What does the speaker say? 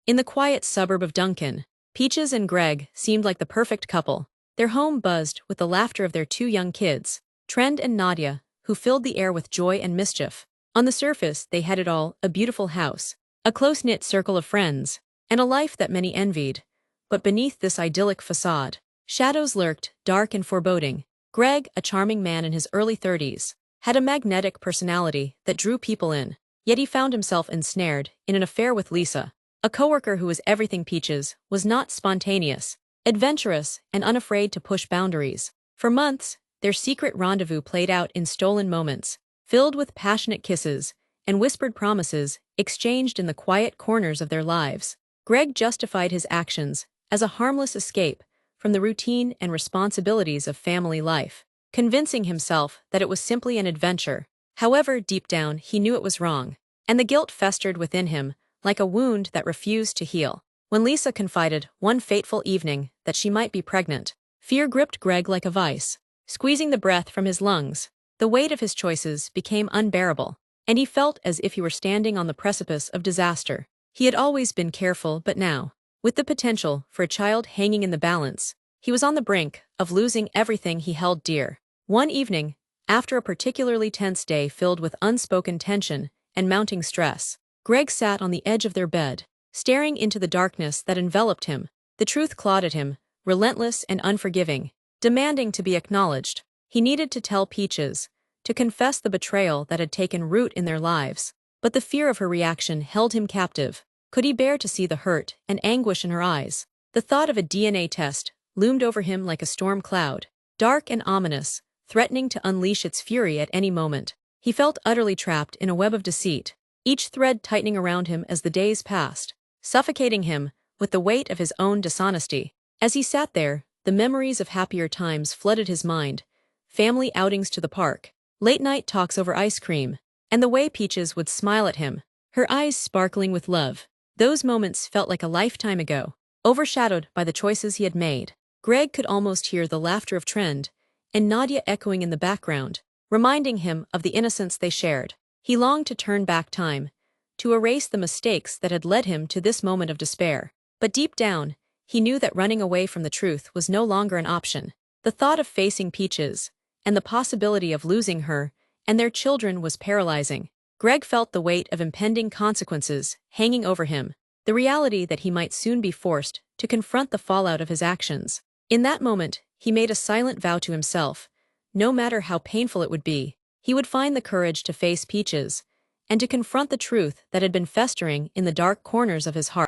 In the quiet suburb of Duncan, Peaches and Greg seemed like the perfect couple. Their home buzzed with the laughter of their two young kids, Trend and Nadia, who filled the air with joy and mischief. On the surface, they had it all: a beautiful house, a close-knit circle of friends, and a life that many envied. But beneath this idyllic facade, shadows lurked, dark and foreboding. Greg, a charming man in his early 30s, had a magnetic personality that drew people in. Yet he found himself ensnared in an affair with Lisa, a coworker who was everything Peaches was not: spontaneous, adventurous, and unafraid to push boundaries. For months, their secret rendezvous played out in stolen moments, filled with passionate kisses and whispered promises exchanged in the quiet corners of their lives. Greg justified his actions as a harmless escape from the routine and responsibilities of family life, convincing himself that it was simply an adventure. However, deep down, he knew it was wrong, and the guilt festered within him like a wound that refused to heal. When Lisa confided one fateful evening that she might be pregnant, fear gripped Greg like a vice, squeezing the breath from his lungs. The weight of his choices became unbearable, and he felt as if he were standing on the precipice of disaster. He had always been careful, but now, with the potential for a child hanging in the balance, he was on the brink of losing everything he held dear. One evening, after a particularly tense day filled with unspoken tension and mounting stress, Greg sat on the edge of their bed, staring into the darkness that enveloped him. The truth clawed at him, relentless and unforgiving, demanding to be acknowledged. He needed to tell Peaches, to confess the betrayal that had taken root in their lives. But the fear of her reaction held him captive. Could he bear to see the hurt and anguish in her eyes? The thought of a DNA test loomed over him like a storm cloud, dark and ominous, threatening to unleash its fury at any moment. He felt utterly trapped in a web of deceit, each thread tightening around him as the days passed, suffocating him with the weight of his own dishonesty. As he sat there, the memories of happier times flooded his mind: family outings to the park, late-night talks over ice cream, and the way Peaches would smile at him, her eyes sparkling with love. Those moments felt like a lifetime ago, overshadowed by the choices he had made. Greg could almost hear the laughter of Trend and Nadia echoing in the background, reminding him of the innocence they shared. He longed to turn back time, to erase the mistakes that had led him to this moment of despair. But deep down, he knew that running away from the truth was no longer an option. The thought of facing Peaches, and the possibility of losing her and their children, was paralyzing. Greg felt the weight of impending consequences hanging over him, the reality that he might soon be forced to confront the fallout of his actions. In that moment, he made a silent vow to himself: no matter how painful it would be, he would find the courage to face Peaches and to confront the truth that had been festering in the dark corners of his heart.